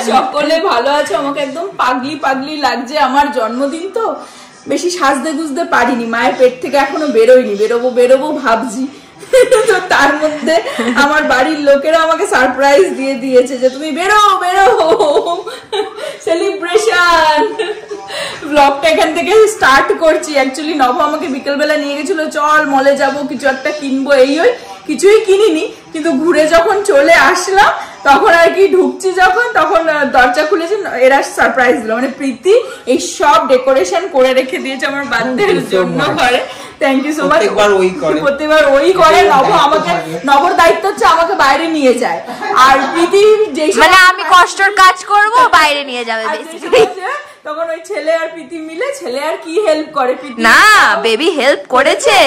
সকলে ভালো আছে, আমাকে একদম পাগলি পাগলি লাগছে, আমার জন্মদিন তো বেশি সাজতে গুজতে পারিনি, মায়ের পেট থেকে এখনো বেরোয়নি, বেরোবো ভাবছি। তো তার মধ্যে আমার বাড়ির লোকেরা আমাকে সারপ্রাইজ দিয়ে দিয়েছে যে তুমি বেরো সেলিব্রেশন। ব্লগটা এখান থেকে স্টার্ট করছি। অ্যাকচুয়ালি নভ আমাকে বিকেলবেলা নিয়ে গেছিল, চল মলে যাবো, কিছু একটা কিনবো, কিছুই কিনিনি, কিন্তু ঘুরে যখন চলে আসলাম তখন আর কি ঢুকছি যখন, তখন দরজা খুলেছি, এরা সারপ্রাইজ দিল, মানে প্রীতি এই সব ডেকোরেশন করে রেখে দিয়েছে আমার বার্থডের জন্য ঘরে। Thank you so much. প্রত্যেকবার ওই করে। নবর দায়িত্ব হচ্ছে আমাকে বাইরে নিয়ে যায়, আর প্রীতি যেই মানে আমি কষ্টের কাজ করব, বাইরে নিয়ে যাবে বেসিক্যালি। তখন ওই ছেলে আর প্রীতি মিলে, ছেলে আর কি হেল্প করে, না বেবি হেল্প করেছে,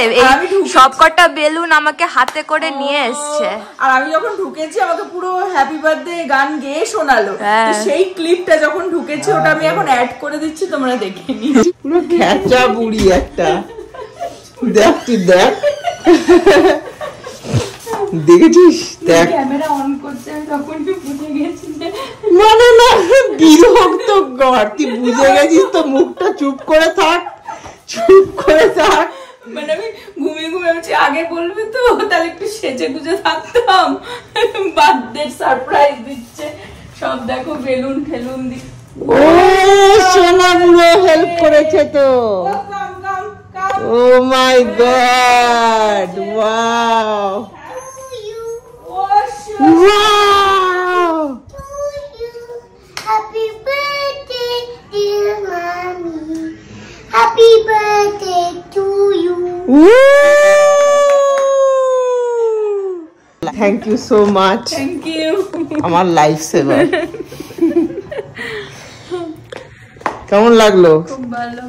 সব কটা বেলুন আমাকে হাতে করে নিয়ে এসছে, আর আমি যখন ঢুকেছি আমাকে পুরো হ্যাপি বার্থডে গান গেয়ে শোনালো, সেই ক্লিপটা যখন ঢুকেছে ওটা আমি এখন অ্যাড করে দিচ্ছি, তোমরা দেখে নিও। পুরো খেচা বুড়ি একটা, দেখ তুই দেখ, দেখেছিস? দেখ ক্যামেরা অন করছে, তখন তুই বুঝে গেছিস, মানে না বিরক্ত কর, তুই বুঝে গেছিস তো, মুখটা চুপ করে থাক, মানে আমি ঘুমিয়ে বলছি আগে বলবি তো, তাহলে একটু সেজে গুজে থাকতাম। বার্থডে সারপ্রাইজ দিচ্ছে সব, দেখো বেলুন ঠেলুন দি। ও সোনা পুরো হেল্প করেছে তো। Oh my god, wow wow, Happy birthday dear mommy, happy birthday to you. Thank you so much. Thank you. আমার লাইফ সেভার। কেমন লাগলো? খুব ভালো।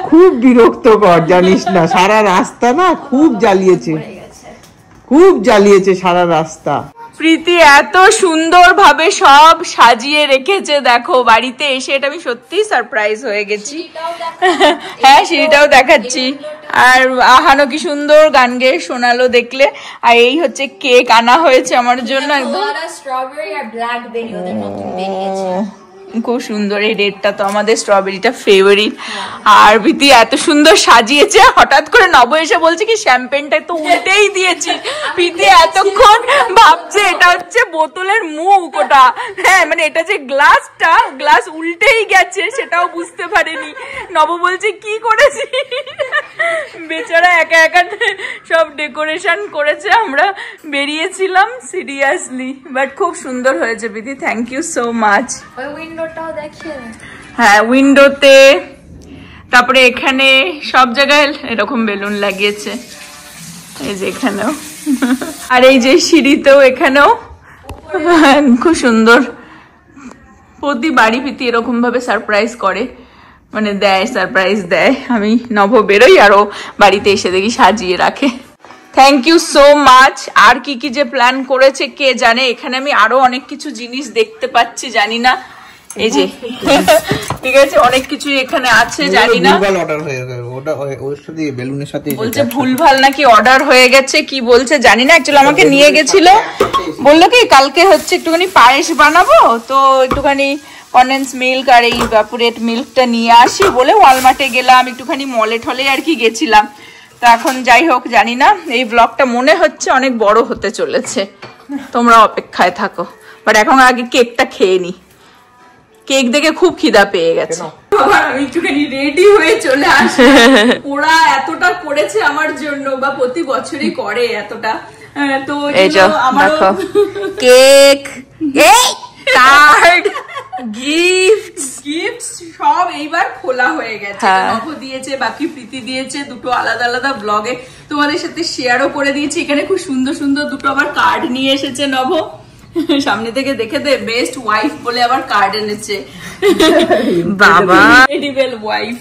খুব বিরক্তকর জানিস না, সারা রাস্তা না খুব জ্বালিয়েছে সারা রাস্তা। প্রীতি এত সুন্দর ভাবে সব সাজিয়ে রেখেছে, দেখো বাড়িতে এসে এটা আমি সত্যি সারপ্রাইজ হয়ে গেছি। হ্যাঁ সিঁড়িটাও দেখাচ্ছি, আর আহানো কি সুন্দর গান গেয়ে শোনালো দেখলে। আর এই হচ্ছে কেক আনা হয়েছে আমার জন্য, একদম খুব সুন্দর। এই রেডটা তো আমাদের স্ট্রবেরিটা ফেভারিট। আর প্রীতি এত সুন্দর সাজিয়েছে, হঠাৎ করে নব এসে বলছে কি শ্যাম্পেনটা তো উল্টেই দিয়েছি। প্রীতি এতক্ষণ ভাবছে এটা হচ্ছে বোতলের মুখ, ওটা হ্যাঁ মানে এটা যে গ্লাস উল্টেই গেছে সেটাও বুঝতে পারেনি। নব বলছে কি করেছি, বেচারা একা একা সব ডেকোরেশন করেছে, আমরা বেরিয়েছিলাম সিরিয়াসলি, বাট খুব সুন্দর হয়েছে প্রীতি, থ্যাংক ইউ সো মাচ। হ্যাঁ উইন্ডোতে, তারপরে এখানে সব জায়গায় এরকম বেলুন লাগিয়েছে, এই যে এখানেও, আর এই যে সিঁড়িতেও এখানেও খুব সুন্দর। প্রতি বাড়ি প্রীতি এরকম ভাবে সারপ্রাইজ করে, মানে দেয়, সারপ্রাইজ দেয়। আমি নভ বেরোই আর ও বাড়িতে এসে দেখি সাজিয়ে রাখে। Thank you so much. আর কি কি যে প্ল্যান করেছে কে জানে, এখানে আমি আরো অনেক কিছু জিনিস দেখতে পাচ্ছি, জানি না, এই যে ঠিক আছে অনেক কিছু এখানে আছে, জানি না বলছে ভুলভাল নাকি অর্ডার হয়ে গেছে, কি বলছে জানি না। অ্যাকচুয়ালি আমাকে নিয়ে গেছিল, বললো কি কালকে হচ্ছে একটুখানি পায়েস বানাবো, তো একটুখানি কন্ডেন্স মিল্ক আর এই ইভাপোরেট মিল্কটা নিয়ে আসি বলে ওয়ালমার্টে গেলাম, একটুখানি মলে ঠলে আর কি গেছিলাম। তো এখন যাই হোক জানি না, এই ব্লগটা মনে হচ্ছে অনেক বড় হতে চলেছে, তোমরা অপেক্ষায় থাকো। বাট এখন আগে কেকটা খেয়ে নি, কেক দেখে খুব খিদা পেয়ে গেছে। আমি একটুখানি রেডি হয়ে চলে আসি, ওরা এতটা করেছে আমার জন্য, বা প্রতি বছরই করে এতটা, তো আমার কেক, কার্ড, গিফটস সব এইবার খোলা হয়ে গেছে। নভ দিয়েছে, বাকি প্রীতি দিয়েছে, দুটো আলাদা আলাদা ব্লগে তোমাদের সাথে শেয়ারও করে দিয়েছি। এখানে খুব সুন্দর সুন্দর দুটো আবার কার্ড নিয়ে এসেছে নভ, সামনে থেকে দেখে দে, বেস্ট ওয়াইফ বলে আবার কার্ড এনেছে, বাবা এডিবেল ওয়াইফ।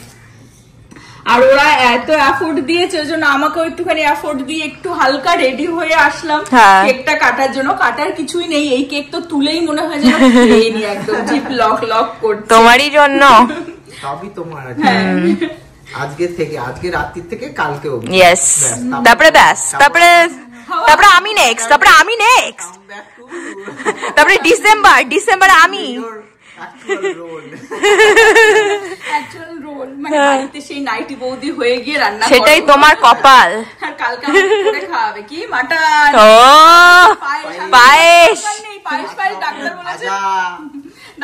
আর ওরা এত এফোর্ট দিয়েছে, ওই জন্য আমাকেও একটুখানি এফোর্ট দিয়ে একটু হালকা রেডি হয়ে আসলাম কেকটা কাটার জন্য। কাটার কিছুই নেই, এই কেক তো তুলেই মনে হয় যেন খেয়ে নি, একদম জিপ লক করছে, তোমারই জন্য সবই তোমার। আজকে রাত্রি থেকে কালকে অবধি। ইয়েস, তারপরে ব্যাস, তারপরে আমি নেক্সট, তারপরে ডিসেম্বরে আমি অ্যাকচুয়াল রোল মানে বাড়িতে সেই নাইটি বৌদি হয়ে গিয়ে রান্না সেটাই তোমার কপাল। আর কালকে আমাকে করে খাওয়াবে কি মাটন ও পায়েস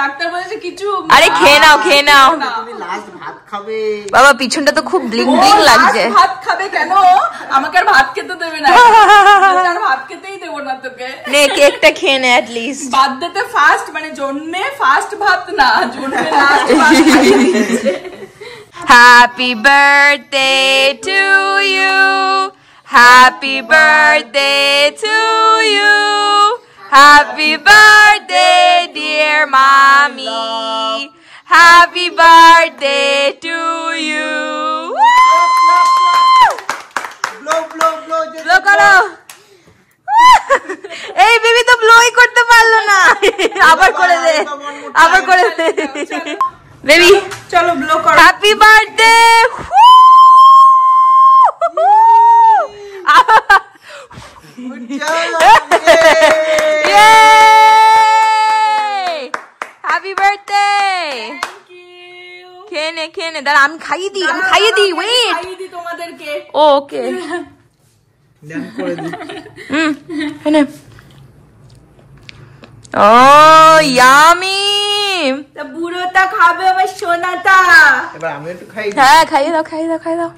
ডাক্তার বলেছে কিছু। আরে খেয়ে নাও তুমি লাস্ট ভাত খাবে। বাবা পিছনটা তো খুব ব্লিং ব্লিং লাগছে। ভাত খাবে কেন? আমাকে আর ভাত খেতে দেবে না, আর ভাত খেতেই দেবো না তোকে। নে কেকটা খেয়ে নে অ্যাট লিস্ট। বার্থডেতে ফার্স্ট মানে জন্মে ফার্স্ট ভাত না, জন্মে লাস্ট ভাত। Happy birthday to you. Happy birthday to you. Happy birthday dear mommy. Happy birthday to you. Blow, blow, blow. Blow করো। এই বেবি তো ব্লোই করতে পারলো না। আবার করে দে। বেবি চলো ব্লো করো। Happy birthday. Happy birthday. খেয়ে নে দাঁড়া আমি খাইয়ে দিই ওয়েট খাইয়ে দিই তোমাদেরকে। ওকে ও ইয়ামি। তা বুড়োটা খাবে আমার সোনাটা। এবার আমি একটু খাই। হ্যাঁ খাইয়ে দাও।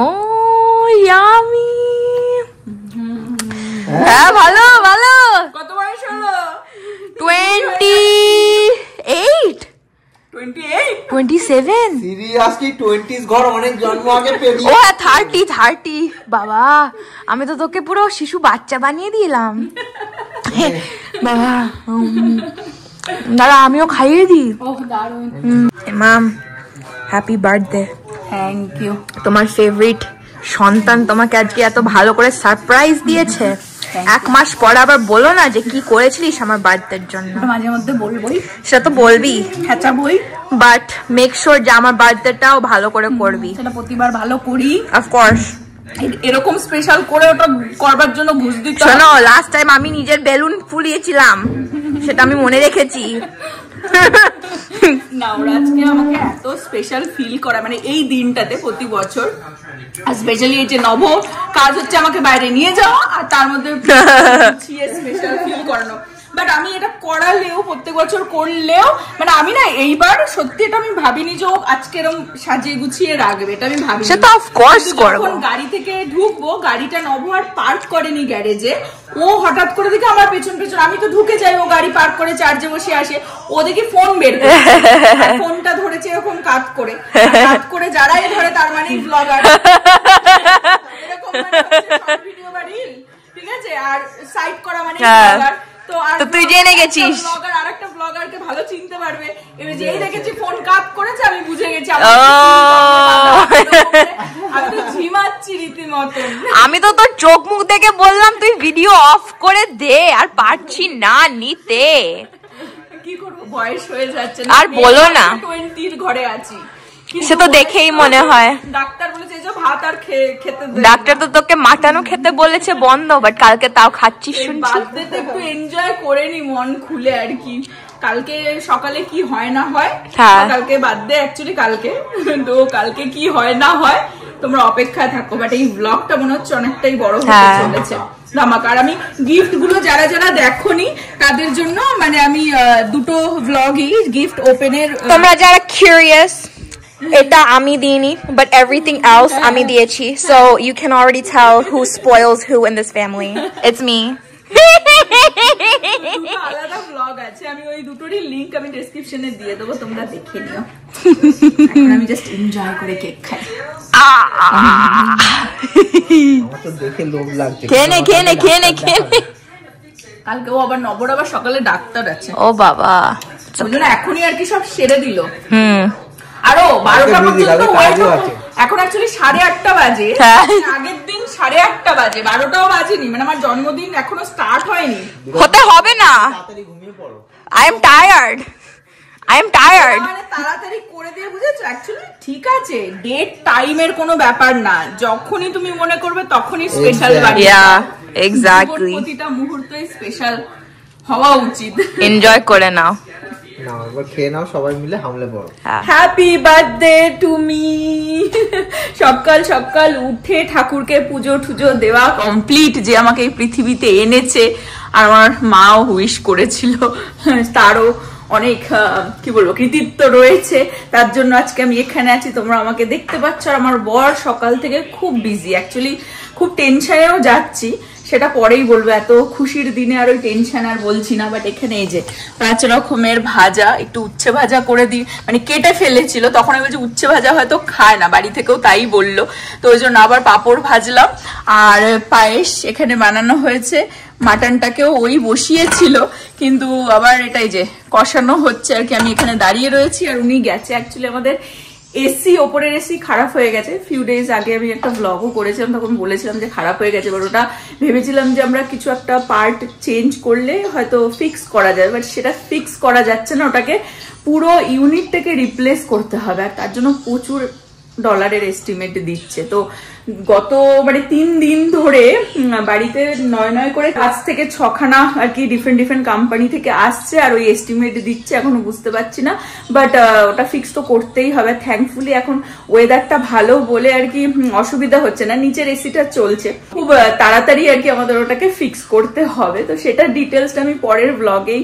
ও ইয়ামি। হ্যাঁ ভালো কত বয়স হলো? 28 27 সিরিয়াসলি 20s ঘর অনেক জন্ম আগে পেরি। ও 30 বাবা আমি তো তোকে পুরো শিশু বাচ্চা বানিয়ে দিলাম বাবা। দাঁড়া আমিও খাইয়ে দিই। Mum happy birthday. Thank you. তোমার ফেভারিট সন্তান তোমাকে আজকে এত ভালো করে সারপ্রাইজ দিয়েছে। 1 মাস পর আবার বলো না যে কি করেছিলিস আমার বার্থডের জন্য। মাঝে মধ্যে বলবোই, সেটা তো বলবি, খেঁচাবই, বাট মেক শিওর যে আমার বার্থডেটাও ভালো করে করবি। সেটা প্রতিবার ভালো করি অফকোর্স। এরকম স্পেশাল করে ওটা করবার জন্য ঘুষ দিতে। শোনো লাস্ট টাইম আমি নিজের বেলুন ফুলিয়েছিলাম, সেটা আমি মনে রেখেছি। না ওরা আজকে আমাকে এত স্পেশাল ফিল করা মানে এই দিনটাতে প্রতি বছর, আর স্পেশালি এই যে নব কাজ হচ্ছে আমাকে বাইরে নিয়ে যাওয়া আর তার মধ্যে স্পেশাল ফিল করানো। বাট আমি এটা করালেও প্রত্যেক বছর করলেও মানে আমি না এইবার সত্যি এটা আমি ভাবিনি যে আজকে এরকম সাজিয়ে গুছিয়ে রাখবে, এটা আমি ভাবিনি। সেটা অফকোর্স করব। যখন গাড়ি থেকে ঢুকবো, গাড়িটা নব আর পার্ক করেনি গ্যারেজে, ও হঠাৎ করে দেখে আমার পেছন আমি তো ঢুকে যাই, ও গাড়ি পার্ক করে চার্জে বসে আসে, ও দেখি ফোন বের করে, ফোনটা ধরেছে এরকম কাট করে যারাই ধরে তার মানে ব্লগার, এরকম ভিডিও বা রিল, ঠিক আছে, আর সাইড করা মানে ব্লগার। তো তুই জেনে গেছিস ব্লগার আরেকটা ব্লগারকে ভালো চিনতে পারবে। এবার যেই দেখেছি ফোন কাট করেছে আমি বুঝে গেছি আমি তো ঝিমাচ্ছি রীতিমতো। আমি তো তোর চোখ মুখ দেখে বললাম তুই ভিডিও অফ করে দে, আর পারছি না নিতে। কি করবো, বয়স হয়ে যাচ্ছে আর বলো না, 20 ঘরে আছি, সে তো দেখেই মনে হয়। ডাক্তার বলেছে যে ভাত আর খেতে দে। ডাক্তার তো তোকে মাটানো খেতে বলেছে বন্ধ, বাট কালকে তাও খাচ্ছিস শুনছি। বার্থডেতে একটু এনজয় করে নি মন খুলে আর কি। কালকে সকালে কি হয় না হয়, কালকে বার্থডে অ্যাকচুয়ালি কালকে, তো কালকে কি হয় না হয় তোমরা অপেক্ষায় থাকো। বাট এই ব্লগটা মনে হচ্ছে অনেকটাই বড় হতে চলেছে ধামাকা। আর আমি গিফট গুলো যারা যারা দেখোনি তাদের জন্য মানে আমি দুটো ব্লগই গিফট ওপেনের, তোমরা যারা কিউরিয়াস, এটা আমি দিইনি, but everything else আমি দিয়েছি, so you can already tell who spoils who in this family. It's me. আলাদা ব্লগ আছে, আমি ওই দুটোরই লিংক আমি ডেসক্রিপশনে দিয়ে দেবো, তোমরা দেখে নিও। আমি জাস্ট এনজয় করে কেক খাই। আমার তো দেখে লোভ লাগছে। খেয়ে নে। কালকে ও আবার নবর আবার সকালে ডাক্তার আছে। ও বাবা, ওই জন্য এখনই আর কি সব সেরে দিল। আরো 12টা পর্যন্ত এখন অ্যাকচুয়ালি 8:30 বাজে, আগের দিন 8:30 বাজে, 12টাও বাজেনি, মানে আমার জন্মদিন এখনো স্টার্ট হয়নি। হতে হবে না, তাড়াতাড়ি ঘুমিয়ে পড়ো। I am tired. মানে তাড়াতাড়ি করে দিয়ে বুঝেছো, অ্যাকচুয়ালি ঠিক আছে, ডেট টাইমের কোনো ব্যাপার না, যখনই তুমি মনে করবে তখনই স্পেশাল বাড়ি। এক্স্যাক্টলি, প্রতিটা মুহূর্তই স্পেশাল হওয়া উচিত। এনজয় করে নাও। না এবার খেয়ে নাও সবাই মিলে, হামলে পড়ো। Happy birthday to me. সকাল সকাল উঠে ঠাকুরকে পুজো টুজো দেওয়া কমপ্লিট, যে আমাকে এই পৃথিবীতে এনেছে। আর আমার মাও উইশ করেছিল, তারও অনেক কি বলবো কৃতিত্ব রয়েছে, তার জন্য আজকে আমি এখানে আছি, তোমরা আমাকে দেখতে পাচ্ছ। আর আমার বর সকাল থেকে খুব বিজি, অ্যাকচুয়ালি খুব টেনশনেও যাচ্ছি, সেটা পরেই বলবো। এত খুশির দিনে আর ওই টেনশন আর বলছি না। বাট এখানে এই যে 5 রকমের ভাজা, একটু উচ্ছে ভাজা করে দিই, মানে কেটে ফেলেছিল, তখন আমি বলছি উচ্ছে ভাজা হয়তো খায় না, বাড়ি থেকেও তাই বললো, তো ওই জন্য আবার পাঁপড় ভাজলাম। আর পায়েস এখানে বানানো হয়েছে, মাটনটাকেও ওই বসিয়েছিল, কিন্তু আবার এটাই যে কষানো হচ্ছে আর কি। আমি এখানে দাঁড়িয়ে রয়েছি আর উনি গেছে। অ্যাকচুয়ালি আমাদের এসি, ওপরের এসি খারাপ হয়ে গেছে। ফিউ ডেজ আগে আমি একটা ব্লগও করেছিলাম, তখন বলেছিলাম যে খারাপ হয়ে গেছে, বাট ওটা ভেবেছিলাম যে আমরা কিছু একটা পার্ট চেঞ্জ করলে হয়তো ফিক্স করা যায়, বাট সেটা ফিক্স করা যাচ্ছে না, ওটাকে পুরো ইউনিটটাকে রিপ্লেস করতে হবে। আর তার জন্য প্রচুর ডলারের এস্টিমেট দিচ্ছে। তো গত মানে 3 দিন ধরে বাড়িতে 9 করে 5 থেকে 6খানা আর কি ডিফারেন্ট কোম্পানি থেকে আসছে, আর ওই এস্টিমেট দিচ্ছে, এখনো বুঝতে পারছি না, বাট ওটা ফিক্স তো করতেই হবে। থ্যাঙ্কফুলি এখন ওয়েদারটা ভালো বলে আর কি অসুবিধা হচ্ছে না, নিচের এসিটা চলছে, খুব তাড়াতাড়ি আর কি আমাদের ওটাকে ফিক্স করতে হবে। তো সেটার ডিটেলসটা আমি পরের ব্লগেই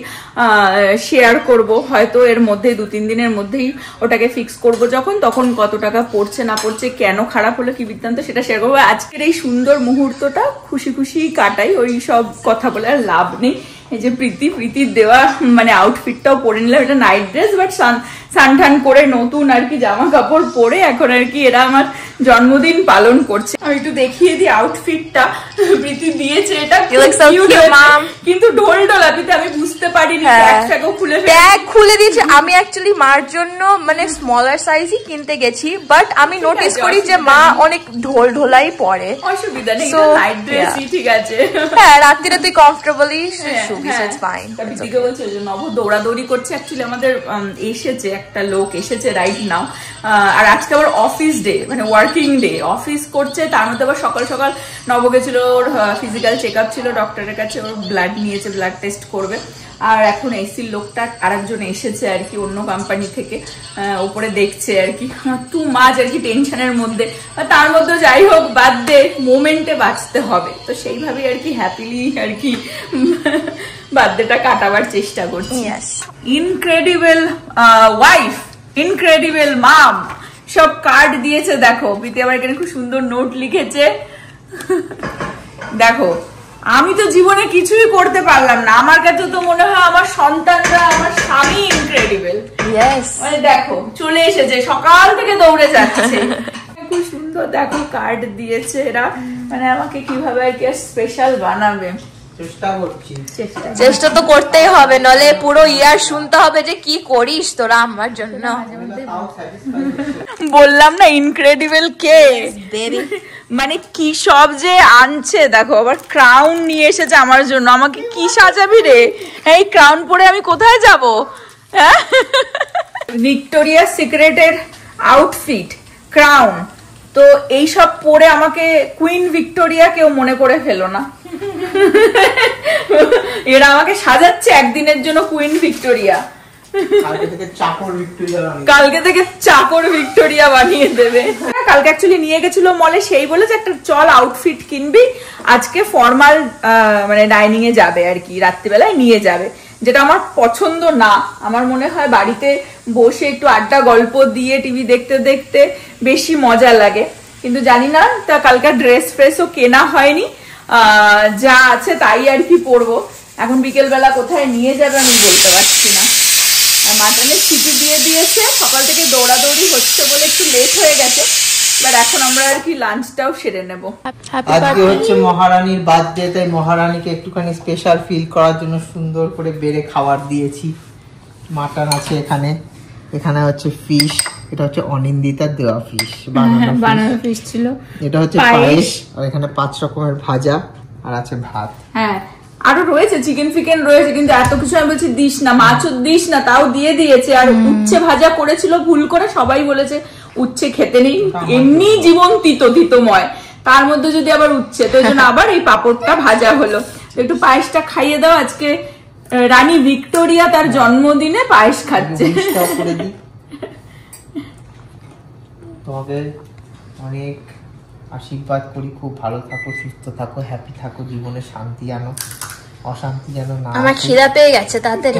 শেয়ার করব, হয়তো এর মধ্যে 2-3 দিনের মধ্যেই ওটাকে ফিক্স করব যখন, তখন কত টাকা পড়ছে না পড়ছে, কেন খারাপ হলো কি বৃত্তান্ত, সেটা শেয়ার করবো। আজকের এই সুন্দর মুহূর্তটা খুশি খুশি কাটাই, ওই সব কথা বলে আর লাভ নেই। এই যে প্রীতির দেওয়া মানে আউটফিটটাও পরে নিলাম, এটা নাইট ড্রেস, বাট সানঠান করে নতুন আর কি জামা কাপড় পরে এখন আর কি এরা আমার জন্মদিন পালন করছে। আমি একটু দেখিয়ে দিই আউটফিটটা, প্রীতি দিয়েছে এটা, কিন্তু ঢোল ঢোলাপিতে আমি বুঝতে পারিনি, ট্যাগটাও খুলে দিয়েছে। আমি অ্যাকচুয়ালি মার জন্য মানে স্মলার সাইজই কিনতে গেছি, বাট আমি নোটিস করি যে মা অনেক ঢোল ঢোলাই পরে, অসুবিধা নেই, নাইট ড্রেসই ঠিক আছে। হ্যাঁ, রাত্রিরে তুই কমফোর্টেবলি শুবি, সো ইটস ফাইন। প্রীতিকে বলছে যে নব দৌড়াদৌড়ি করছে। অ্যাকচুয়ালি আমাদের এসেছে একটা লোক এসেছে রাইট নাও, আর আজকে আবার অফিস ডে, মানে ওয়ার্কিং ডে, অফিস করছে। তার মধ্যে আবার সকাল সকাল নব গেছিল, ওর ফিজিক্যাল চেক আপ ছিল ডক্টরের কাছে, ওর ব্লাড নিয়েছে, ব্লাড টেস্ট করবে। আর এখন এসির লোকটা আরেকজন এসেছে আর কি অন্য কোম্পানি থেকে, উপরে দেখছে আর কি, টু মাছ আর কি টেনশনের মধ্যে। তার মধ্যে যাই হোক বাদ দে, মোমেন্টে বাঁচতে হবে, তো সেইভাবেই আর কি হ্যাপিলি আর কি বার্থডেটা কাটাবার চেষ্টা করছি। ইনক্রেডিবল ওয়াইফ, ইনক্রেডিবল মাম, সব কার্ড দিয়েছে দেখো। প্রীতি আবার এখানে খুব সুন্দর নোট লিখেছে দেখো। আমি তো জীবনে কিছুই করতে পারলাম না, আমার কাছে তো মনে হয় আমার সন্তানরা, আমার স্বামী ইনক্রেডিবল। মানে দেখো চলে এসেছে, সকাল থেকে দৌড়ে যাচ্ছে। খুব সুন্দর দেখো কার্ড দিয়েছে এরা, মানে আমাকে কিভাবে আর কি স্পেশাল বানাবে চেষ্টা তো করতেই হবে, নলে পুরো ইয়ার শুনতে হবে যে কি করিস তোরা আমার জন্য। বললাম না ইনক্রেডিবল কে, মানে কি সব যে আনছে দেখো। আবার ক্রাউন নিয়ে এসেছে আমার জন্য, আমাকে কি সাজাবি রে, এই ক্রাউন পরে আমি কোথায় যাব? হ্যাঁ, ভিক্টোরিয়া সিক্রেটের আউটফিট, ক্রাউন, তো এই সব পরে আমাকে কুইন ভিক্টোরিয়া কেউ মনে করে ফেলো না। এরা আমাকে সাজাচ্ছে একদিনের জন্য কুইন ভিক্টোরিয়া, কালকে থেকে চাকর ভিক্টোরিয়া বানিয়ে দেবে। কালকে অ্যাকচুয়ালি নিয়ে গেছিল মলে, সেই বলেছে একটা চল আউটফিট কিনবি, আজকে ফর্মাল মানে ডাইনিং এ যাবে আর কি, রাত্রিবেলায় নিয়ে যাবে, যেটা আমার পছন্দ না। আমার মনে হয় বাড়িতে বসে একটু আড্ডা গল্প দিয়ে টিভি দেখতে দেখতে বেশি মজা লাগে, কিন্তু জানি না, তা কালকে ড্রেস ফ্রেসও কেনা হয়নি, যা আছে তাই আর কি পরবো। এখন বিকেল বেলা কোথায় নিয়ে যাবে আমি বলতে পারছি না। মাটনের সিটি দিয়ে দিয়েছে, সকাল থেকে দৌড়াদৌড়ি হচ্ছে বলে একটু লেট হয়ে গেছে, বাট এখন আমরা আর কি লাঞ্চটাও সেরে নেব। আজকে হচ্ছে মহারানীর বার্থডে, তাই মহারানীকে একটুখানি স্পেশাল ফিল করার জন্য সুন্দর করে বেড়ে খাবার দিয়েছি। মাটন আছে এখানে, এখানে হচ্ছে ফিশ, এটা হচ্ছে অনিন্দিতার দেওয়া ফিশ, বানানো ফিশ ছিল, এটা হচ্ছে পায়েস, আর এখানে 5 রকমের ভাজা, আর আছে ভাত। হ্যাঁ, আরো রয়েছে চিকেন ফিকেন রয়েছে, কিন্তু এত কিছু আমি বলছি দিস না, মাছও দিস না, তাও দিয়ে দিয়েছে। আর উচ্ছে ভাজা করেছিল ভুল করে, সবাই বলেছে উচ্ছে খেতে নেই, এমনি জীবন তিতময়, তার মধ্যে যদি আবার উঠছে, তো ওই জন্য আবার এই পাপড়টা ভাজা হলো। একটু পায়েসটা খাইয়ে দাও, আজকে রানী ভিক্টোরিয়া তার জন্মদিনে পায়েস খাচ্ছে। তোমাকে অনেক আশীর্বাদ করি, খুব ভালো থাকো, সুস্থ থাকো, হ্যাপি থাকো, জীবনে শান্তি আনো, অশান্তি যেন না। আমার খিদা পেয়ে গেছে, তাড়াতাড়ি।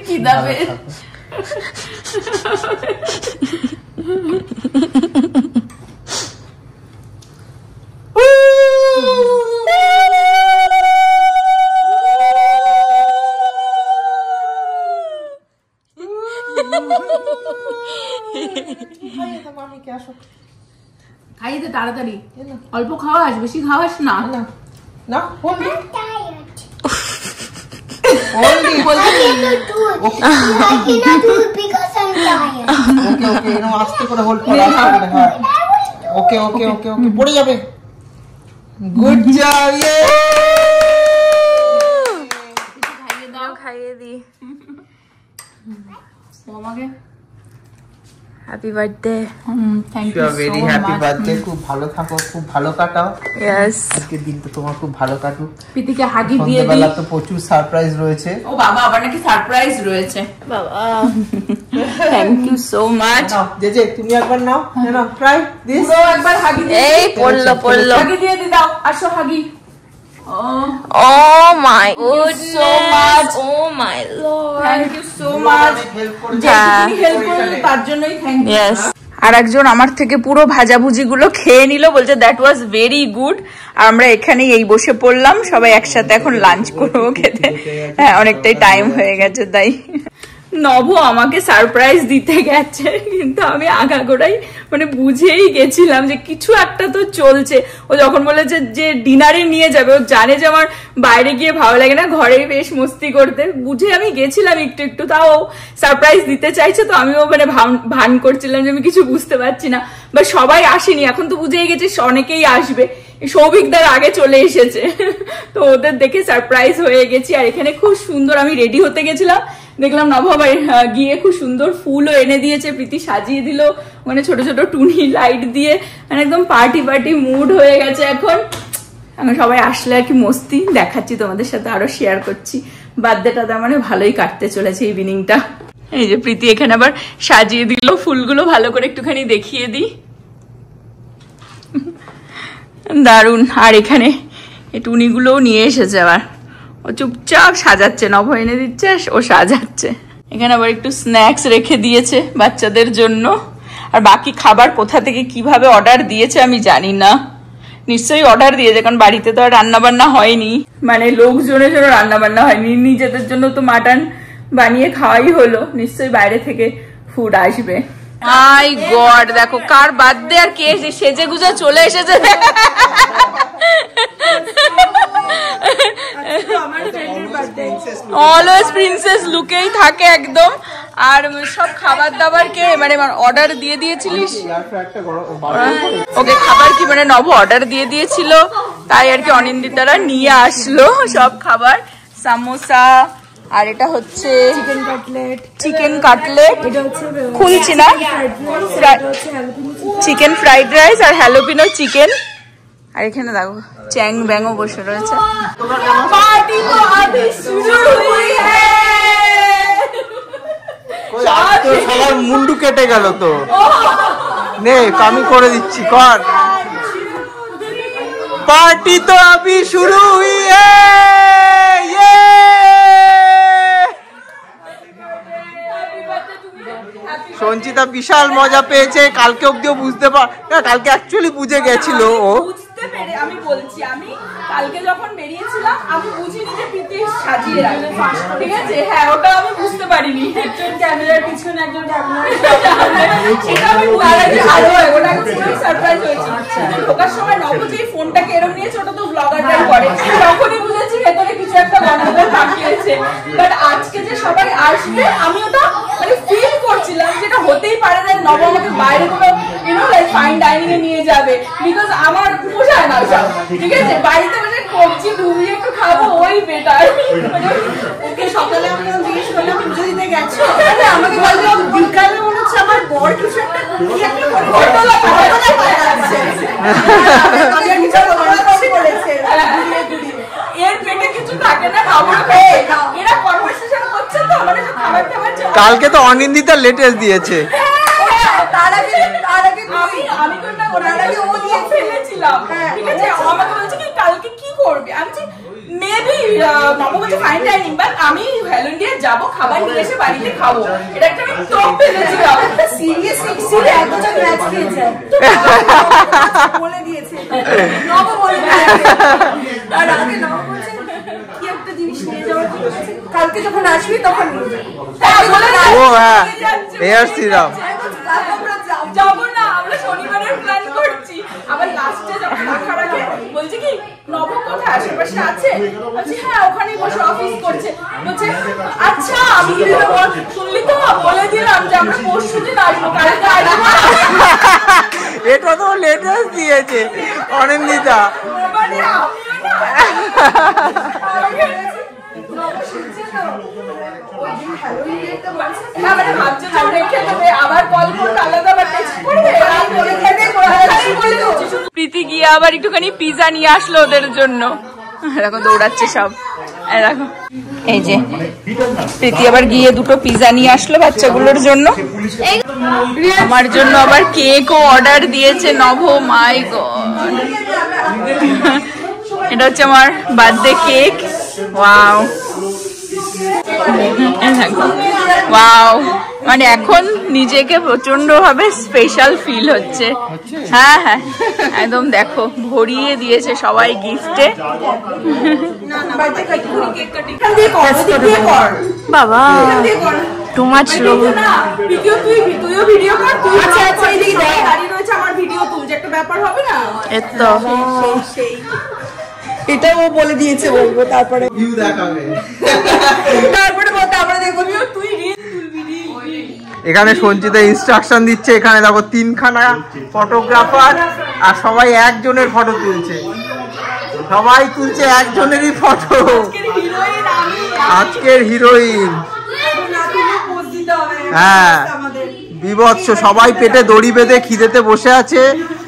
খিদা পেয়ে খাইয়ে দে তাড়াতাড়ি, অল্প খাওয়াস, বেশি খাওয়াস না। না আস্তে করে হোল্ড করো, ওকে ওকে ওকে ওকে, পড়ে যাবে। Good job. খাইয়ে দাও, খাইয়ে দি। আমাকে happy birthday. Thank you very happy birthday, খুব ভালো থাকো, খুব ভালো কাটাও। ইয়েস, আজকের দিনটা তোমার খুব ভালো কাটুক। প্রীতিকে হাগি দিয়ে দিই। সন্ধ্যাবেলা তো প্রচুর সারপ্রাইজ রয়েছে। ও বাবা, আবার নাকি সারপ্রাইজ রয়েছে বাবা। Thank you so much. জেজে তুমি একবার নাও, নাও ট্রাই দিস। পুরো একবার হাগি দিয়ে। এই পড়লো পড়লো। হাগি দিয়ে দি দাও, আসো হাগি। Oh my goodness, so much. Oh my lord. Thank you so much. তুমি হেল্প করলে তার জন্যই থ্যাংক ইউ। Yes. আর একজন আমার থেকে পুরো ভাজাভুজি গুলো খেয়ে নিল, বলছে দ্যাট ওয়াজ ভেরি গুড। আর আমরা এখানে এই বসে পড়লাম, সবাই একসাথে এখন লাঞ্চ করবো খেতে। হ্যাঁ, অনেকটাই টাইম হয়ে গেছে তাই। নভ আমাকে সারপ্রাইজ দিতে গেছে, কিন্তু আমি আগাগোড়াই মানে বুঝেই গেছিলাম যে কিছু একটা তো চলছে। ও যখন বলেছে যে ডিনারে নিয়ে যাবে, ও জানে যে আমার বাইরে গিয়ে ভালো লাগে না, ঘরেই বেশ মস্তি করতে, বুঝে আমি গেছিলাম একটু একটু। তাও সারপ্রাইজ দিতে চাইছে, তো আমিও মানে ভান করছিলাম যে আমি কিছু বুঝতে পারছি না। বা সবাই আসেনি, এখন তো বুঝেই গেছে অনেকেই আসবে। সৌভিকদার আগে চলে এসেছে, তো ওদের দেখে সারপ্রাইজ হয়ে গেছি। আর এখানে খুব সুন্দর, আমি রেডি হতে গেছিলাম, দেখলাম নভা গিয়ে খুব সুন্দর ফুলও এনে দিয়েছে, প্রীতি সাজিয়ে দিল মানে ছোট ছোট টুনি লাইট দিয়ে, মানে একদম পার্টি পার্টি মুড হয়ে গেছে এখন। সবাই আসলে আর কি মস্তি দেখাচ্ছি তোমাদের সাথে, আরো শেয়ার করছি। বার্থডেটা তার মানে ভালোই কাটতে চলেছে ইভিনিংটা। এই যে প্রীতি এখানে আবার সাজিয়ে দিল ফুলগুলো, ভালো করে একটুখানি দেখিয়ে দিই, দারুন। আর এখানে এই টুনিগুলোও নিয়ে এসেছে, আবার ও চুপচাপ সাজাচ্ছে, নভ এনে দিচ্ছে, ও সাজাচ্ছে। এখানে আবার একটু স্ন্যাক্স রেখে দিয়েছে বাচ্চাদের জন্য। আর বাকি খাবার কোথা থেকে কিভাবে অর্ডার দিয়েছে আমি জানি না, নিশ্চয়ই অর্ডার দিয়েছে, কারণ বাড়িতে তো আর রান্না বান্না হয়নি, মানে লোকজনের জন্য রান্না বান্না হয়নি, নিজেদের জন্য তো মাটন বানিয়ে খাওয়াই হলো, নিশ্চয়ই বাইরে থেকে ফুড আসবে। মাই গড, দেখো কার বার্থডে আর কে সেজে গুজে চলে এসেছে। অলওয়েজ প্রিন্সেস লুকেই থাকে একদম। আর সব খাবার দাবার কে মানে অর্ডার দিয়ে দিয়েছিলিস? ওকে খাবার কি মানে নভ অর্ডার দিয়ে দিয়েছিল, তাই আর কি অনিন্দিতারা নিয়ে আসলো সব খাবার। সামোসা, আর এটা হচ্ছে চিকেন কাটলেট, খুলছি না, চিকেন ফ্রাইড রাইস আর হ্যালোপিনো চিকেন। আর এখানে দেখো চ্যাং ব্যাংও বসে রয়েছে। সবার মুন্ডু কেটে গেল তো, নে আমি করে দিচ্ছি, কর। পার্টি তো अभी शुरू हुई है। সঞ্চিতা বিশাল মজা পেয়েছে, কালকে অব্দিও বুঝতে পার না, কালকে অ্যাকচুয়ালি বুঝে গেছিল ও। আমি বলছি, আমি কালকে যখন বেরিয়েছিলাম আমি বুঝিনি যে প্রীতি সাজিয়ে রাখবে, ঠিক আছে? হ্যাঁ, ওটা আমি বুঝতে পারিনি। একজন ক্যামেরার পিছনে, একজন এটা আমি ওটা পুরো সারপ্রাইজ হয়েছে। ঢোকার সময় নব যে ফোনটাকে এরকম নিয়েছে, ওটা তো ব্লগাররাই করে, তখনই বুঝেছি ভেতরে কিছু একটা গন্ডগোল পাঠিয়েছে। বাট আজকে যে সবাই আসবে, আমি ওটা মানে ফিল করছিলাম যেটা হতেই পারে না নব আমাকে বাইরে কোনো ফাইন ডাইনিং এ নিয়ে যাবে, বিকজ আমার পোষায় না সব, ঠিক আছে? বাড়িতে বসে কবজি ডুবিয়ে একটু খাবো, ওই বেটার। ওকে সকালে আমি জিজ্ঞেস করলাম পুজো দিতে গেছো, আমাকে বললো বিকালে মনে হচ্ছে আমার কালকে তো অনিন্দিতা লেটেস্ট দিয়েছে। কালকে কি করবে মেবি মামু বলছে ফাইন ডাইনিং, বাট আমি ভ্যালেন্টিয়ার যাব, খাবার নিয়ে এসে বাড়িতে খাবো। এটা একটা আমি টপ ফেলেছিলাম। সিরিয়াসলি সিরিয়াস এতটা ম্যাচ খেয়েছে বলে দিয়েছে নব বলে দিয়েছে। আর আগে নব বলছে কি একটা জিনিস নিয়ে যাওয়ার জন্য, কালকে যখন আসবি তখন নিয়ে যাবো। ও হ্যাঁ, এয়ার সিরাম যাবো না, আমরা শনিবারের প্ল্যান করছি। আবার লাস্টে যখন রাখার আগে বলছে কি নব কোথায়, আশেপাশে আছে? বলছি হ্যাঁ ওখানেই বসে অফিস করছে। বলছে আচ্ছা আমি শুনলি তো, বলে দিলাম যে আমরা পরশু দিন আসবো, কালকে আসবো। এটা তো লেটেস্ট দিয়েছে অনিন্দিতা। প্রীতি গিয়ে আবার একটুখানি পিজা নিয়ে আসলো ওদের জন্য। দেখো দৌড়াচ্ছে সব। দেখো এই যে প্রীতি আবার গিয়ে দুটো পিজা নিয়ে আসলো বাচ্চাগুলোর জন্য। আমার জন্য আবার কেকও অর্ডার দিয়েছে নভ। মাই গড, এটা হচ্ছে আমার বার্থডে কেক। ওয়াও ওয়াও, মানে এখন নিজেকে প্রচন্ড ভাবে স্পেশাল ফিল হচ্ছে। হ্যাঁ হ্যাঁ একদম, দেখো ভরিয়ে দিয়েছে সবাই গিফটে। বাবা টু মাচ লোভ। তুইও ভিডিও কর। আচ্ছা আচ্ছা এইদিকে দাঁড়িয়ে রয়েছে আমার ভিডিও তুলছে, একটা ব্যাপার হবে না? এত এটা ও বলে দিয়েছে বলবো, তারপরে ভিউ দেখাবে, তারপরে বলতে আমরা দেখবো তুই এখানে সঞ্চিতা ইনস্ট্রাকশন দিচ্ছে। এখানে দেখো 3খানা ফটোগ্রাফার আর সবাই একজনের ফটো তুলছে। সবাই তুলছে একজনেরই ফটো। আজকের হিরোইন। হ্যাঁ বিভৎস, সবাই পেটে দড়ি বেঁধে খিদেতে বসে আছে,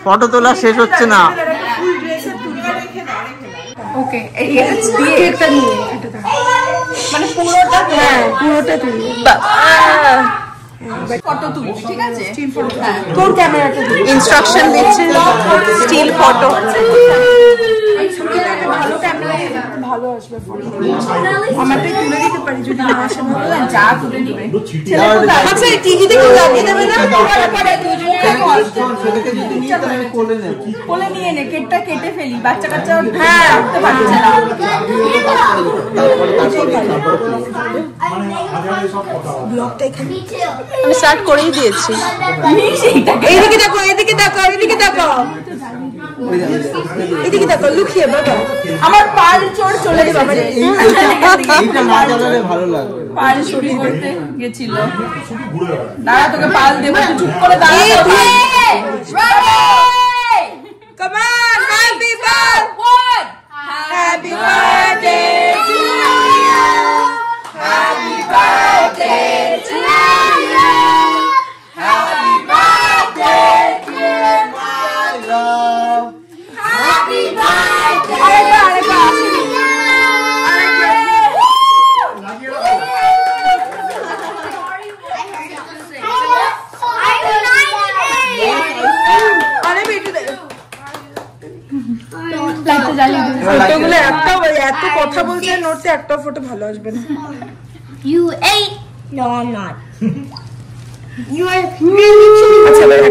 ফটো তোলা শেষ হচ্ছে না। ওকে দিয়ে একটা নিয়ে মানে পুরোটা, হ্যাঁ পুরোটা তুলি। ফটো তুলছি ঠিক আছে, তোর ক্যামেরাটা ইনস্ট্রাকশন দিচ্ছে স্টিল ফটো। ভালো ক্যামেরা ভালো আসবে ফটো। আমারটা তুলে দিতে পারি যদি না আসে, যা তুলে নিবে। আচ্ছা টিভি দেখে লাগিয়ে দেবে না? কোলে নিয়ে নে, কেকটা কেটে ফেলি, বাচ্চা কাচ্চা হ্যাঁ রাখতে পারছে না। ব্লগটা এখানে আমি স্টার্ট করেই দিয়েছি। এইদিকে দেখো, এইদিকে দেখো, এইদিকে দেখো, এদিকে দেখো, লুকিয়ে বাবা আমার পাল চোর চলে যাবে। এইটা না জ্বালালে ভালো লাগবে। পাল চুরি করতে গেছিল। দাঁড়া তোকে পাল দেবো, তুই চুপ করে দাঁড়া। Come on, happy birthday! Happy birthday to you. Happy birthday to you. Happy birthday to my love. Happy birthday. ফটোগুলো এত কথা বলছে, নোটে একটা ফটো ভালো আসবে না। You ate? No, I'm not. You are literally.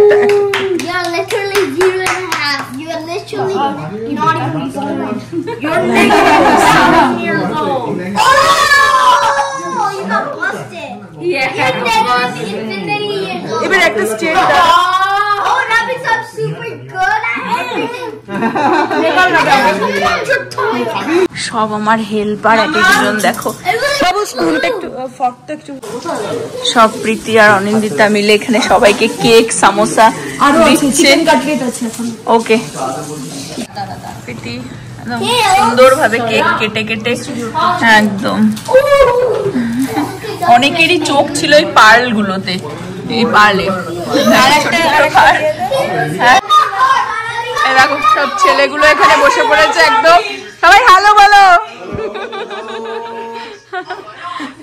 You're literally 0.5. You are literally not even born. You're -7 years old. Oh, you got busted. Yeah. You're negative infinity years old. এবার একটা state Oh, that means I'm super good at everything. সব আমার helper এক একজন দেখো। সব প্রীতি আর অনিন্দিতা মিলে এখানে সবাইকে কেক সামোসা দিচ্ছে। ওকে প্রীতি একদম সুন্দর ভাবে কেক কেটে কেটে একদম। অনেকেরই চোখ ছিল এই পার্ল গুলোতে, এই পারলে দেখো সব ছেলেগুলো এখানে বসে পড়েছে একদম, সবাই হ্যালো বলো।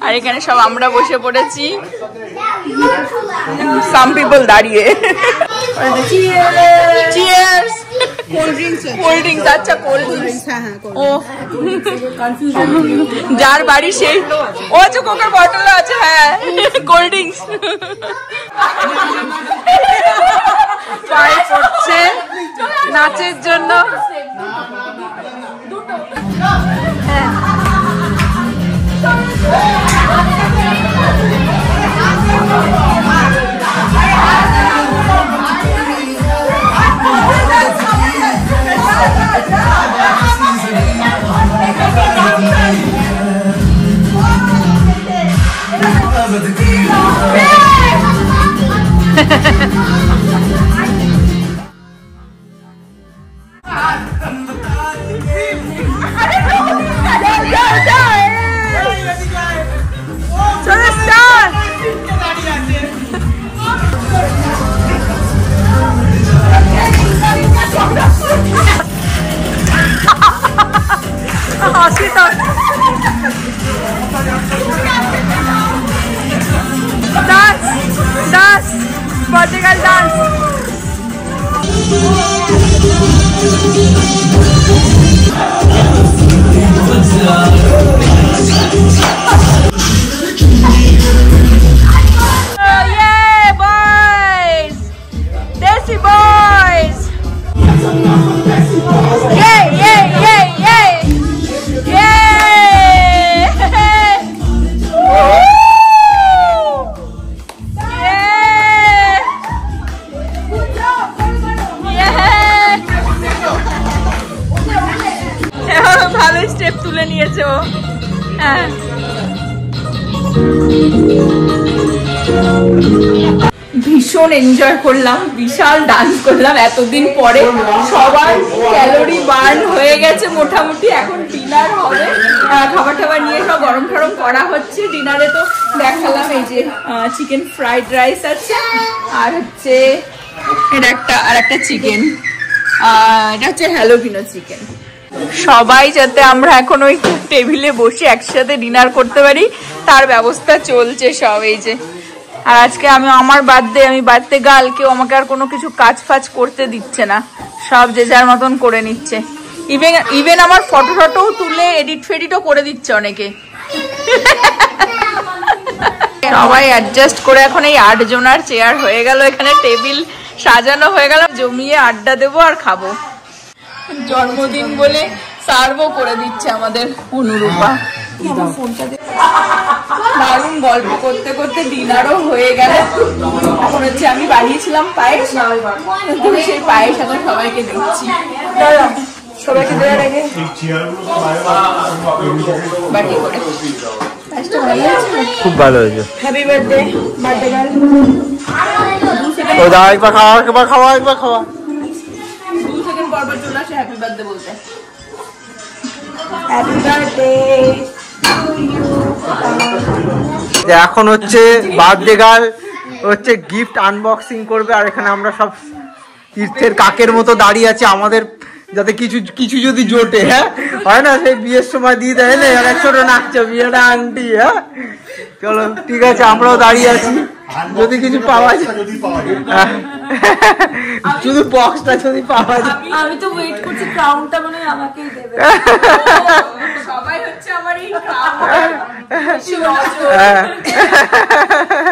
আর এখানে সব আমরা বসে পড়েছি, সাম পিপল দাঁড়িয়ে। চিয়ার্স। কোল্ড ড্রিঙ্কস, আচ্ছা কোল্ড ড্রিঙ্কস। ও যার বাড়ি সেই, ও যে কোকার বটল আছে, হ্যাঁ কোল্ড ড্রিঙ্কস। পায়ে পড়ছে নাচের জন্য। Dance, Portugal dance. Oh yeah, boys, Desi boys. Yeah, yeah, yeah, yeah, yeah. ভালো স্টেপ তুলে নিয়েছে ও। ভীষণ এনজয় করলাম, বিশাল ডান্স করলাম এতদিন পরে। সবার ক্যালোরি বার্ন হয়ে গেছে মোটামুটি। এখন ডিনার হবে, খাবার টাবার নিয়ে সব গরম টরম করা হচ্ছে। ডিনারে তো দেখালাম, এই যে চিকেন ফ্রাইড রাইস আছে, আর হচ্ছে এটা একটা চিকেন, এটা হচ্ছে হ্যালোভিনো চিকেন। সবাই যাতে আমরা এখন ওই টেবিলে বসে একসাথে ডিনার করতে পারি তার ব্যবস্থা চলছে সব। এই যে, আর আজকে আমার বার্থডে, আমি বার্থডে গার্ল, কেউ আমাকে আর কোনো কিছু কাজ ফাজ করতে দিচ্ছে না, সব যে যার মতন করে নিচ্ছে। ইভেন আমার ফটো টটোও তুলে এডিট ফেডিটও করে দিচ্ছে অনেকে। সবাই অ্যাডজাস্ট করে এখন এই 8 জনার চেয়ার হয়ে গেল, এখানে টেবিল সাজানো হয়ে গেল, জমিয়ে আড্ডা দেবো আর খাবো। জন্মদিন বলে সার্ভও করে দিচ্ছে আমাদের অনুরূপা। দারুণ গল্প করতে করতে ডিনারও হয়ে গেল। এখন হচ্ছে আমি বানিয়েছিলাম পায়েস, সেই পায়েস এখন সবাইকে দিচ্ছি। সবাইকে দেওয়ার আগে বাটি করে। খুব ভালো হয়েছে। Happy birthday birthday girl. ও দাও, একবার খাওয়া, একবার খাওয়া, একবার খাওয়া। 2 সেকেন্ড পর পর চলে আসে হ্যাপি বার্থডে বলতে। Happy birthday. এখন হচ্ছে বার্থডে গার্ল হচ্ছে গিফট আনবক্সিং করবে, আর এখানে আমরা সব তীর্থের কাকের মতো দাঁড়িয়ে আছি, আমাদের যাতে কিছু যদি জোটে, হ্যাঁ হয় না, সেই বিয়ের সময় দিয়ে দেয় না, একটা ছোট নাচছে বিয়েটা আন্টি। হ্যাঁ চলো ঠিক আছে, আমরাও দাঁড়িয়ে আছি, যদি কিছু পাওয়া যায়, শুধু বক্সটা যদি পাওয়া যায়। আমি তো ওয়েট করছি ক্রাউনটা মানে আমাকেই দেবে। সবাই হচ্ছে আমার এই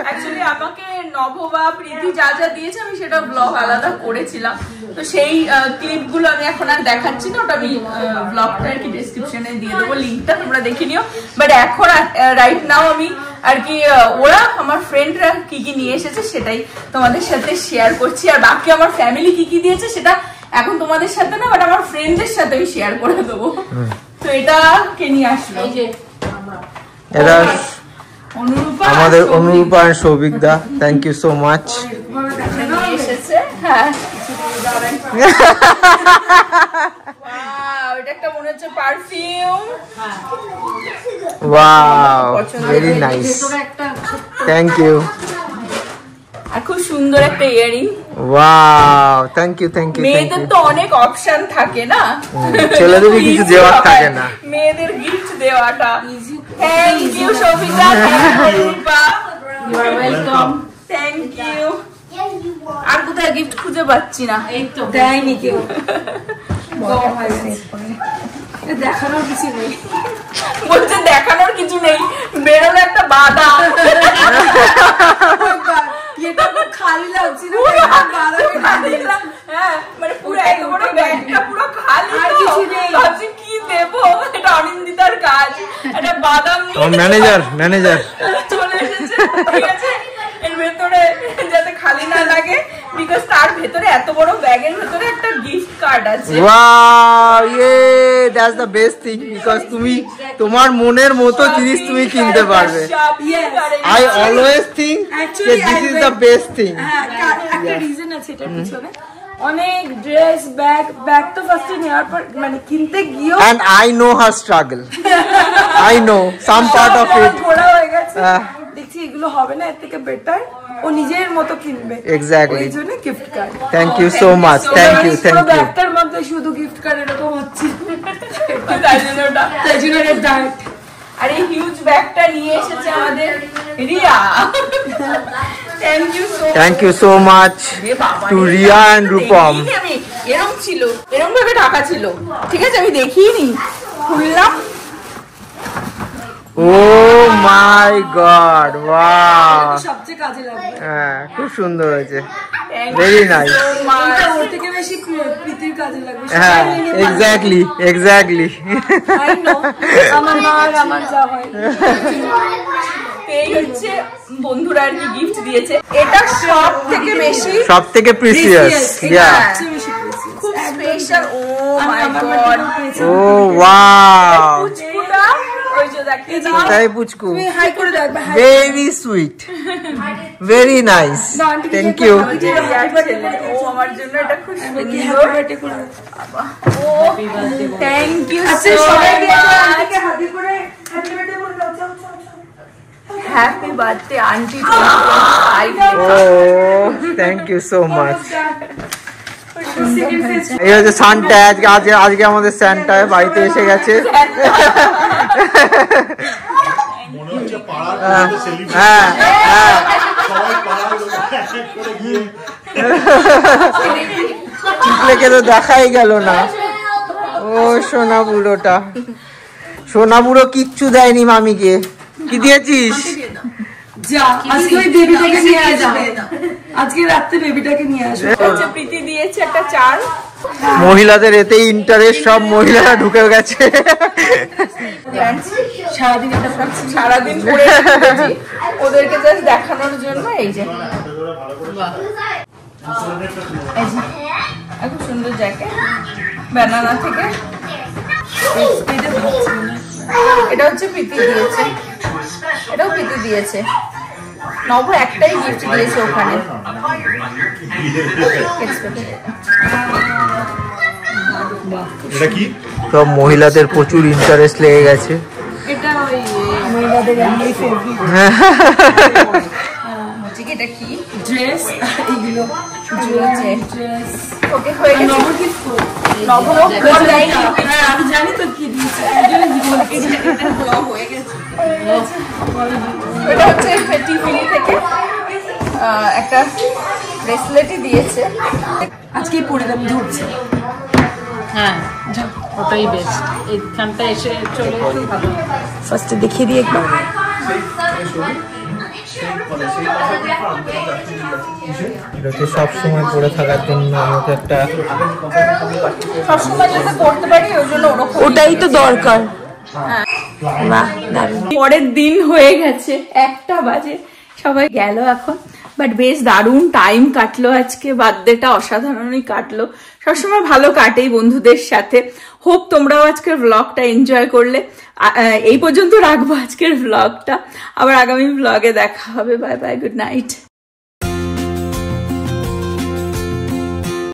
অ্যাকচুয়ালি আমাকে নভ বা প্রীতি যা যা দিয়েছে আমি সেটা ব্লগ আলাদা করেছিলাম, তো সেই ক্লিপগুলো আমি এখন আর দেখাচ্ছি না, ওটা আমি ব্লগটা আর কি ডেসক্রিপশনে দিয়ে দেবো, লিঙ্কটা তোমরা দেখে নিও। বাট এখন রাইট নাও আমি আর কি ওরা আমার ফ্রেন্ডরা কি কি নিয়ে এসেছে সেটাই তোমাদের সাথে শেয়ার করছি, আর বাকি আমার ফ্যামিলি কি কি দিয়েছে সেটা এখন তোমাদের সাথে না, বাট আমার ফ্রেন্ডদের সাথে আমি শেয়ার করে দেবো। তো এটা কে নিয়ে আসলো? এই যে এটা আমাদের অনুরূপা আর Souvik da, thank you so much. এসেছে, হ্যাঁ এটা একটা মনে হচ্ছে perfume. Wow very nice, thank you. আর খুব সুন্দর একটা earring. Wow, thank you thank you. মেয়েদের তো অনেক অপশন থাকে না, ছেলেদের কিছু দেওয়ার থাকে না, মেয়েদের গিফট দেওয়াটা। Thank you Shobhita, thank you Rupa, you are welcome, thank you. আর কোথায় গিফট খুঁজে পাচ্ছি না, এই তো দেয়নি কেউ। দেখানোর কিছু নেই, বলছে দেখানোর কিছু নেই, বেরোলো একটা বাধা। খালি লাগছিল, হ্যাঁ মানে পুরো এত বড় ব্যাগটা পুরো খালি, আর কিছু নেই। ভাবছি কি দেবো, এটা অনিন্দিতার কাজ। একটা বাদাম ম্যানেজার চলে এসেছে, ঠিক আছে, এর ভেতরে যাতে খালি না লাগে, বিকজ তার ভেতরে এত বড় ব্যাগের ভেতরে একটা গিফট কার্ড আছে। Wow, that's the best thing, because তুমি তোমার মনের মতো জিনিস তুমি কিনতে পারবে। I always think this is the best thing. একটা রিজন আছে এটার পিছনে, অনেক ড্রেস ব্যাগ তো ফার্স্টে নেওয়ার পর মানে কিনতে গিয়েও, and I know her struggle, I know some part of it, ঘোরা হয়ে গেছে, দেখছি এগুলো হবে না, এর থেকে বেটার ও নিজের মতো কিনবে। এক্স্যাক্টলি, এই জন্য gift card. Thank you so much, thank you thank you. ব্যাগটার মধ্যে শুধু গিফট কার্ড এরকম হচ্ছে, তাই জন্য এটা ডার্ট। আর এই হিউজ ব্যাগটা নিয়ে এসেছে আমাদের Riya. Thank you so much to Riya and Rupam. এরকম ছিল, এরকম ভাবে ঢাকা ছিল, ঠিক আছে, আমি দেখিনি, খুললাম। ও মাই গড, ওয়াও, সবচেয়ে কাজে লাগবে। হ্যাঁ, খুব সুন্দর হয়েছে, ভেরি নাইস। ওর থেকে বেশি প্রীতির কাজে লাগবে। হ্যাঁ, এক্স্যাক্টলি। আমার মা আর আমার যা হয়, এই হচ্ছে বন্ধুরা আর কি গিফট দিয়েছে। এটা সব থেকে প্রিসিয়াস, ইয়া, খুব special. O my god, O wow, পুচকুটা ওই যে দেখতে দাও, তাই পুচকু, তুমি হাই করে দাও, very sweet, very nice, thank you. Oh আমার জন্য এটা খুব সুন্দর। Oh thank you so much, happy birthday aunty. Oh thank you so much. এই হচ্ছে সান্টা, আজকে আমাদের সান্টা বাড়িতে এসে গেছে। হ্যাঁ, টিকলেকে তো দেখাই গেল না। ও সোনা বুড়ো কিচ্ছু দেয়নি মামিকে, কি দিয়েছিস? আজকে ওই বেবিটাকে নিয়ে আসবে, আজকে রাতে বেবিটাকে নিয়ে আসবে। প্রীতি দিয়েছে একটা চাল। মহিলাদের এতে ইন্টারেস্ট, সব মহিলারা ঢুকে গেছে। সারাদিন পরে ওদেরকে জাস্ট দেখানোর জন্য। এই যে খুব সুন্দর জ্যাকেট, ব্যানানা থেকে। এটা হচ্ছে প্রীতি দিয়েছে, এটাও প্রীতি দিয়েছে। নব একটাই গিফট দিয়েছে ওখানে। এটা কি? সব মহিলাদের প্রচুর ইন্টারেস্ট লেগে গেছে। এটা ওই মহিলাদের এমনি ফেভারিট। এটা কি ড্রেস, এইগুলো ড্রেস। ওকে হয়ে গেছে। নব আমি জানি তো কি দিয়েছে, হয়ে গেছে। এটা হচ্ছে টিফিনি থেকে একটা ব্রেসলেটই দিয়েছে। আজকে পরে দাম ধরছে। হ্যাঁ, ওটাই বেস্ট। এইখানটা এসে চলে ভালো। ফার্স্টে দেখিয়ে দিই একবার। এটা তো সবসময় পরে থাকার জন্য আমাকে একটা, সবসময় যাতে পড়তে পারি ওই জন্য ওটাই তো দরকার। পরের দিন হয়ে গেছে, 1টা বাজে, সবাই গেল এখন। বাট বেশ দারুণ টাইম কাটলো আজকে, বার্থডেটা অসাধারণই কাটলো। সবসময় ভালো কাটেই বন্ধুদের সাথে। হোপ তোমরাও আজকের ব্লগটা এনজয় করলে। এই পর্যন্ত রাখবো আজকের ব্লগটা, আবার আগামী ব্লগে দেখা হবে। Bye bye, good night.